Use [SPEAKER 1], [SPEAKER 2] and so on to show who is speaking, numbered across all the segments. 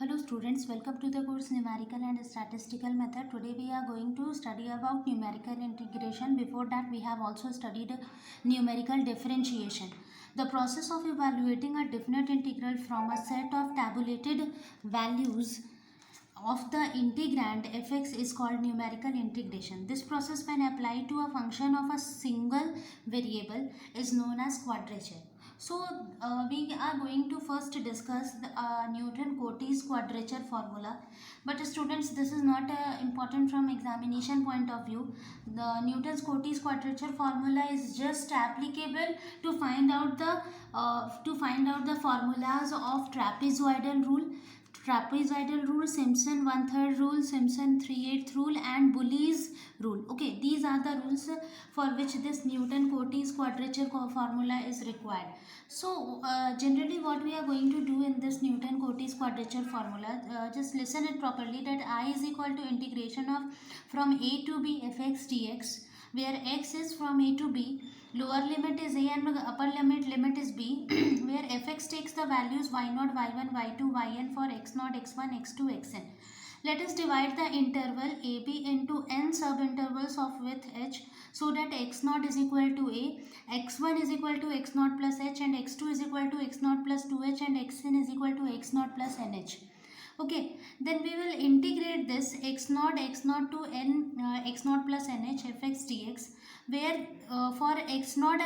[SPEAKER 1] Hello students, welcome to the course Numerical and Statistical Method. Today we are going to study about numerical integration. Before that we have also studied numerical differentiation. The process of evaluating a definite integral from a set of tabulated values of the integrand fx is called numerical integration. This process when applied to a function of a single variable is known as quadrature. So we are going to first discuss the Newton-Cotes quadrature formula. But students, this is not important from examination point of view. The Newton's-Cotes quadrature formula is just applicable to find out the formulas of trapezoidal rule, Simpson 1/3 rule, Simpson 3/8 rule, and Bully's rule. Okay, these are the rules for which this Newton-Cotes quadrature formula is required. So, generally what we are going to do in this Newton-Cotes quadrature formula, just listen it properly, that I is equal to integration of from a to b fx dx, where x is from a to b, lower limit is a and upper limit is b, where fx takes the values y0, y1, y2, yn for x0, x1, x2, xn. Let us divide the interval ab into n subintervals of width h, so that x0 is equal to a, x1 is equal to x0 plus h, and x2 is equal to x0 plus 2h, and xn is equal to x0 plus nh. Okay, then we will integrate this x0 to n x0 plus nh fx dx, where for x0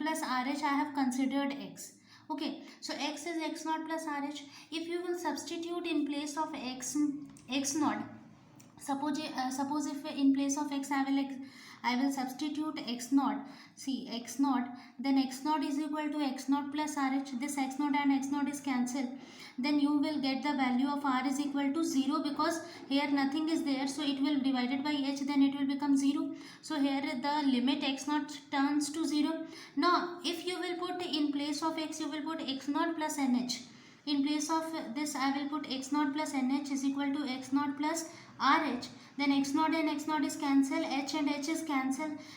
[SPEAKER 1] plus rh I have considered x. Okay, so x is x0 plus rh. If you will substitute in place of x0, suppose if in place of x I will substitute x0. See x0, then x0 is equal to x0 plus rh. This x0 and x0 is cancelled. Then you will get the value of r is equal to 0, because here nothing is there, so it will divided by h, then it will become 0. So here the limit x0 turns to 0. Now if you will put in place of x, you will put x0 plus nh. In place of this I will put x0 plus nh is equal to x0 plus rh. Then x0 and x0 is cancelled, h and h is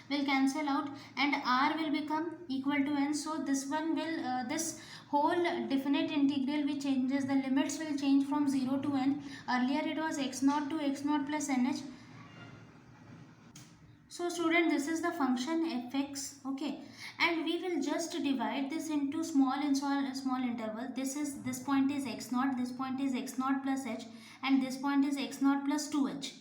[SPEAKER 1] will cancel out, and r will become equal to n. So this one will this whole definite integral which changes, the limits will change from 0 to n. Earlier it was x0 to x0 plus nh. So student, this is the function fx. Okay, and we will just divide this into small interval. This point is x0, this point is x0 plus h, and this point is x0 plus 2h.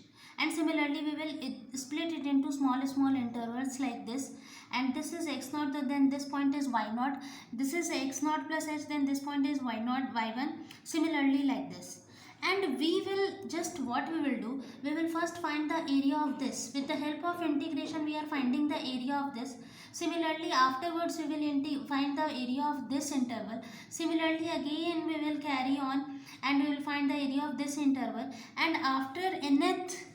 [SPEAKER 1] And similarly we will split it into small intervals like this, and this is x0, then this point is y0, this is x0 plus h, then this point is y0, y1, similarly like this. And we will just, what we will do, we will first find the area of this. With the help of integration we are finding the area of this. Similarly afterwards we will find the area of this interval. Similarly again we will carry on and we will find the area of this interval, and after nth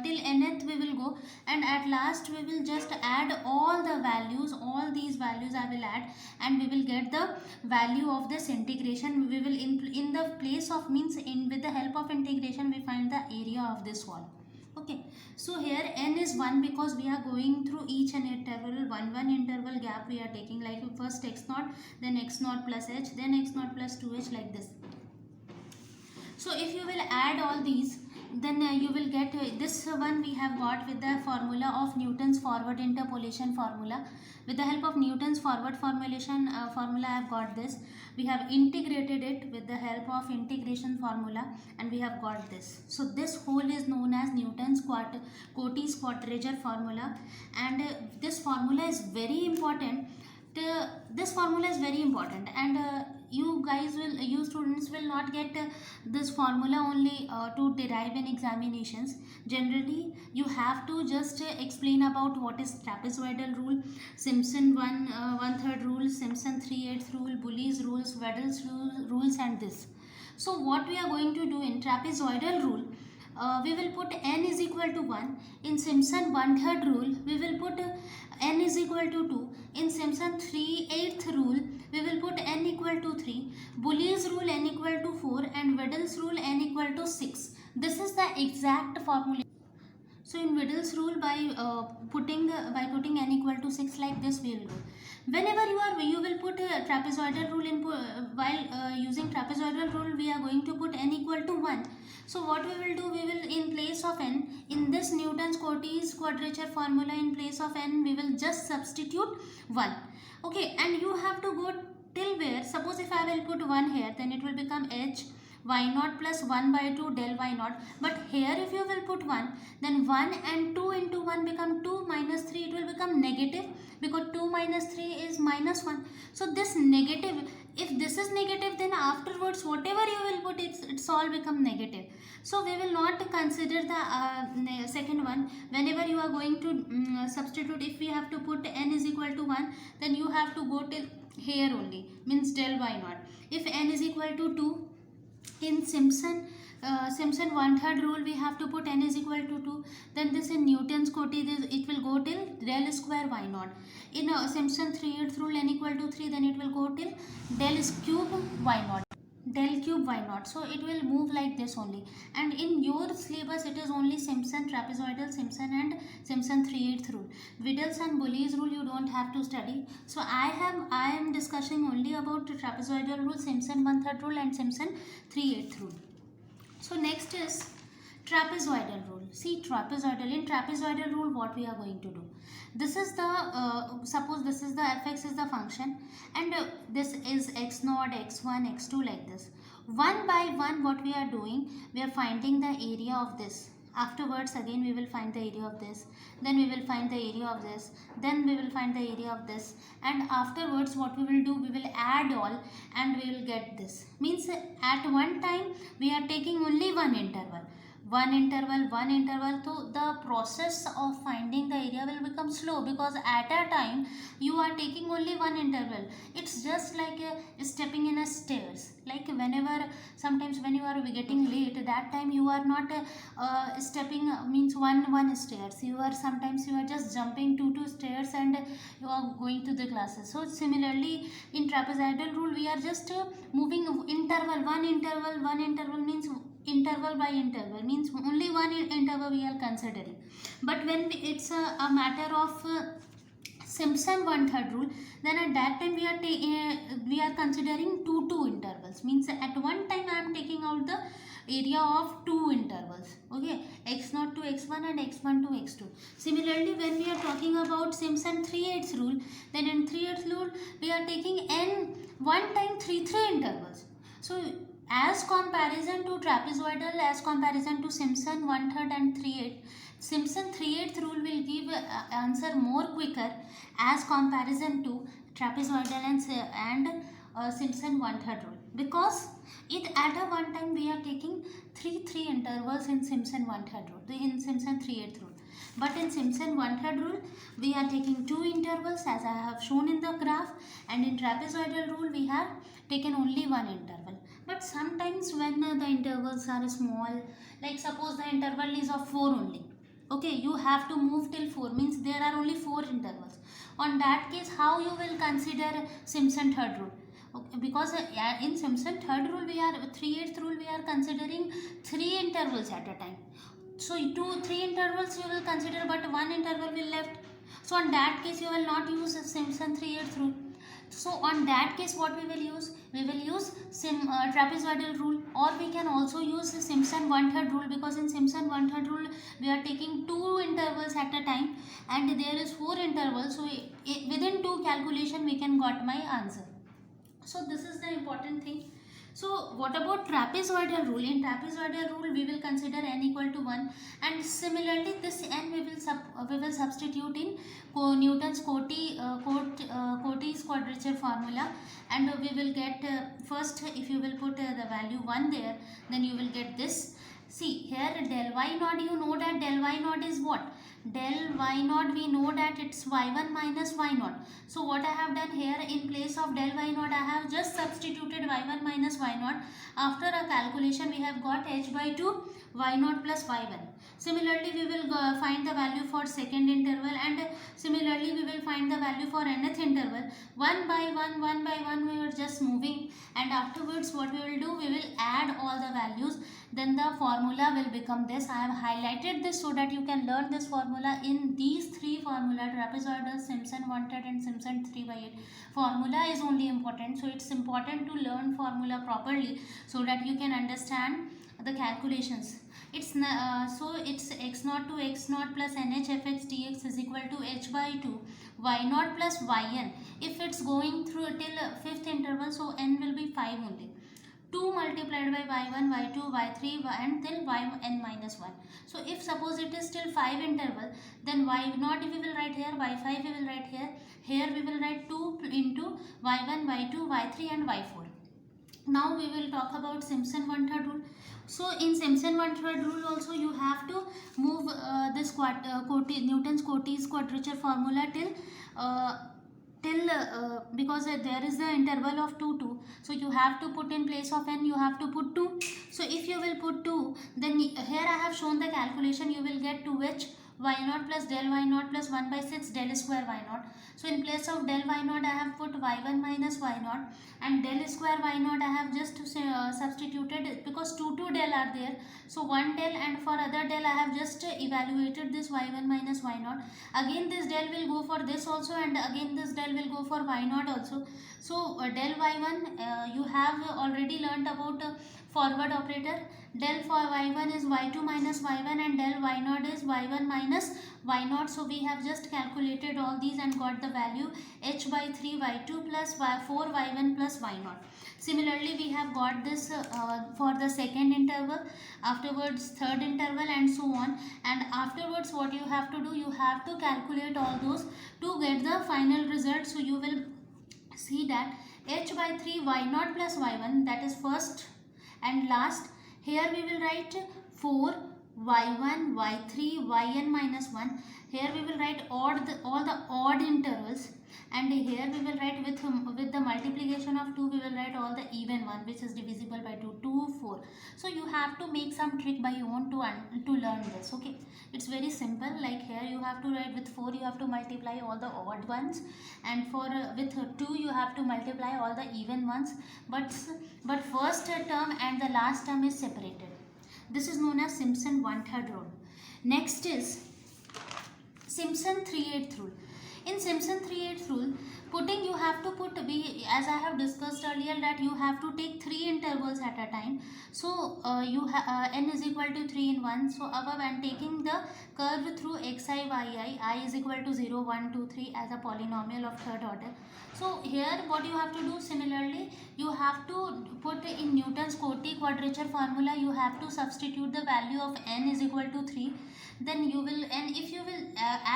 [SPEAKER 1] till nth we will go, and at last we will just add all the values, all these values I will add, and we will get the value of this integration. We will in the place of means in with the help of integration we find the area of this wall. Okay, so here n is 1 because we are going through each and interval, one interval gap we are taking, like first x0, then x0 plus h, then x0 plus 2h, like this. So if you will add all these, then you will get this one we have got with the formula of Newton's forward interpolation formula. With the help of Newton's forward formulation formula I have got this. We have integrated it with the help of integration formula, and we have got this. So this whole is known as Newton's Cotes quadrature formula, and this formula is very important. This formula is very important, and you students will not get this formula only to derive in examinations. Generally you have to just explain about what is trapezoidal rule, Simpson 1/3 rule, Simpson 3/8 rule, Bully's rules, Weddell's rules, and this. So what we are going to do in trapezoidal rule, we will put n is equal to 1. In Simpson 1/3 rule we will put n is equal to 2. In Simpson 3/8 rule we will put n equal to 3. Bully's rule n equal to 4, and Weddell's rule n equal to 6. This is the exact formula. So in Weddell's rule by putting n equal to 6, like this we will do. Whenever you will put a trapezoidal rule in while using trapezoidal rule, we are going to put n equal to 1. So what we will do, we will in place of n, in this Newton's Cotes quadrature formula, in place of n we will just substitute 1. Okay, and you have to go till where, suppose if I will put 1 here, then it will become h y naught plus 1 by 2 del y naught. But here if you will put 1, then 1 and 2 into 1 become 2, minus 3 it will become negative, because 2 minus 3 is minus 1. So this negative, if this is negative, then afterwards whatever you will put, it's all become negative. So we will not consider the second one. Whenever you are going to substitute, if we have to put n is equal to 1, then you have to go till here only, means del y naught. If n is equal to 2, in Simpson 1/3 rule we have to put n is equal to 2. Then this in Newton's Cotes, it will go till del square y naught. In Simpson 3/8 rule, n equal to 3, then it will go till del cube y naught, del cube y naught. So it will move like this only. And in your syllabus it is only Simpson trapezoidal, Simpson and Simpson 3/8 rule. Widdel's and Bully's rule you don't have to study. So I am discussing only about trapezoidal rule, Simpson 1/3 rule and Simpson 3/8 rule. So next is trapezoidal rule. See, in trapezoidal rule what we are going to do, this is the suppose this is the fx is the function, and this is x naught, x1, x2, like this. One by one what we are doing, we are finding the area of this. Afterwards again we will find the area of this, then we will find the area of this, then we will find the area of this, and afterwards what we will do, we will add all and we will get this. Means at one time we are taking only one interval, so the process of finding the area will become slow, because at a time you are taking only one interval. It's just like stepping in a stairs. Like whenever, sometimes when you are getting late, that time you are not stepping, means one stairs. You are sometimes you are just jumping two stairs and you are going to the classes. So similarly in trapezoidal rule we are just moving interval, one interval means interval by interval, means only one interval we are considering. But when it's a matter of Simpson 1/3 rule, then at that time we are considering two intervals. Means at one time I am taking out the area of two intervals. Okay, x0 to x1 and x1 to x2. Similarly, when we are talking about Simpson 3/8 rule, then in 3/8 rule we are taking n one time three intervals. So as comparison to trapezoidal, as comparison to Simpson 1/3 and 3/8, Simpson 3/8 rule will give answer more quicker as comparison to trapezoidal and Simpson 1/3 rule, because it at a one time we are taking three intervals in Simpson 1/3 rule, in Simpson 3/8 rule. But in Simpson 1/3 rule we are taking two intervals as I have shown in the graph, and in trapezoidal rule we have taken only one interval. But sometimes when the intervals are small, like suppose the interval is of 4 only, okay, you have to move till 4, means there are only 4 intervals. On that case, how you will consider Simpson 3rd rule? Okay, because in Simpson 3rd rule, 3/8 rule we are considering 3 intervals at a time. So 3 intervals you will consider, but 1 interval will left. So on that case you will not use Simpson 3/8 rule. So on that case what we will use? We will use trapezoidal rule, or we can also use the Simpson 1/3 rule, because in Simpson 1/3 rule we are taking 2 intervals at a time and there is 4 intervals. So within 2 calculation we can got my answer. So this is the important thing. So what about trapezoidal rule? In trapezoidal rule we will consider n equal to 1, and similarly this n we will substitute in Newton's Cotes quadrature formula, and we will get first, if you will put the value 1 there, then you will get this. See here, del y naught, you know that del y naught is what? Del y naught, we know that it's y1 minus y naught. So what I have done here, in place of del y naught I have just substituted y1 minus y naught. After a calculation we have got h by 2 y naught plus y1. Similarly, we will find the value for second interval, and similarly we will find the value for nth interval. One by one we are just moving, and afterwards what we will do, we will add all the values, then the formula will become this. I have highlighted this so that you can learn this formula in these three formula: trapezoidal, Simpson one-third and Simpson 3/8. Formula is only important, so it's important to learn formula properly so that you can understand the calculations. It's x naught to x naught plus nh fx dx is equal to h by 2 y naught plus yn. If it's going through till fifth interval, so n will be 5 only. 2 multiplied by y1, y2, y3 and till yn minus 1. So if suppose it is still 5 interval, then y naught we will write here, y5 we will write here. Here we will write 2 into y1, y2, y3 and y4. Now we will talk about Simpson one-third rule. So in Simpson one-third rule also you have to move this Newton's Cotes quadrature formula till because there is the interval of 2, so you have to put in place of n, you have to put 2. So if you will put 2, then here I have shown the calculation, you will get 2h y naught plus del y naught plus 1 by 6 del square y naught. So in place of del y naught I have put y1 minus y naught, and del square y naught I have just substituted because 2 del are there. So one del, and for other del I have just evaluated this y1 minus y naught. Again this del will go for this also, and again this del will go for y naught also. So del y1 you have already learnt about forward operator. Del for y1 is y2 minus y1, and del y naught is y1 minus y naught. So we have just calculated all these and got the value h by 3 y2 plus 4 y1 plus y naught. Similarly we have got this for the second interval, afterwards third interval and so on. And afterwards what you have to do, you have to calculate all those to get the final result. So you will see that h by 3 y naught plus y1, that is first and last. Here we will write 4 y1 y3 yn minus 1. Here we will write all the odd intervals, and here we will write with the multiplication of 2 we will write all the even one, which is divisible by 2, 2 4. So you have to make some trick by your own to learn this. Okay, it's very simple. Like here you have to write with 4 you have to multiply all the odd ones, and for with 2 you have to multiply all the even ones, but first term and the last term is separated. This is known as Simpson one-third rule. Next is Simpson 3/8 rule. In Simpson 3/8 rule, putting you have to put as I have discussed earlier, that you have to take 3 intervals at a time. So n is equal to 3 in 1. So above I am taking the curve through xi yi, I is equal to 0, 1, 2, 3 as a polynomial of third order. So here what you have to do, similarly you have to put in Newton's Cotes quadrature formula, you have to substitute the value of n is equal to 3. Then you will, and if you will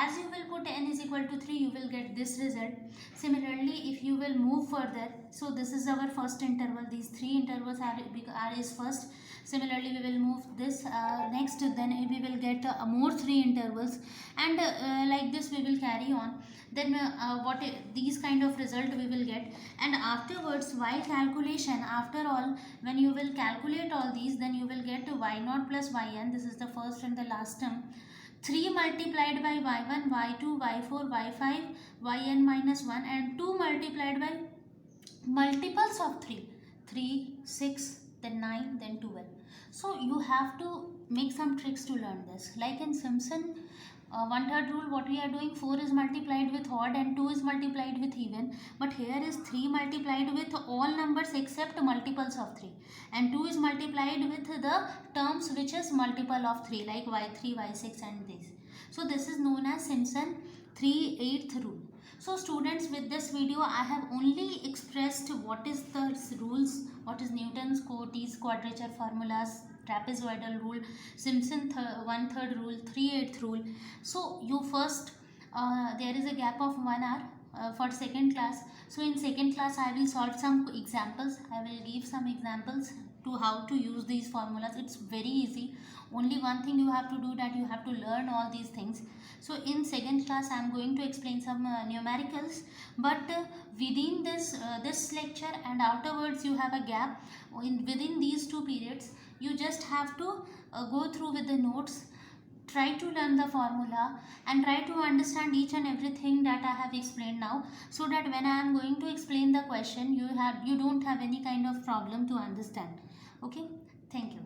[SPEAKER 1] as you will put n is equal to 3, you will get this result. Similarly if you will move further, so this is our first interval, these 3 intervals are is first. Similarly we will move this next, then we will get more 3 intervals, and like this we will carry on. Then these kind of result we will get. And afterwards, while calculation, after all, when you will calculate all these, then you will get y naught plus yn, this is the first and the last term, 3 multiplied by y1, y2, y4, y5, yn minus 1, and 2 multiplied by multiples of 3, 6, then 9, then 12. So you have to make some tricks to learn this. Like in Simpson one-third rule, what we are doing, 4 is multiplied with odd and 2 is multiplied with even, but here is 3 multiplied with all numbers except multiples of 3, and 2 is multiplied with the terms which is multiple of 3, like y3, y6 and this. So this is known as Simpson 3/8 rule. So students, with this video I have only expressed what is the rules, what is Newton's Cotes quadrature formulas, trapezoidal rule, Simpson one-third rule, 3/8 rule. So you first there is a gap of 1 hour for second class. So in second class I will solve some examples. I will give some examples to how to use these formulas. It's very easy. Only one thing you have to do, that you have to learn all these things. So in second class I am going to explain some numericals, but within this lecture and afterwards you have a gap. Within these 2 periods you just have to go through with the notes try to learn the formula and try to understand each and everything that I have explained now, so that when I am going to explain the question, you don't have any kind of problem to understand. Okay, thank you.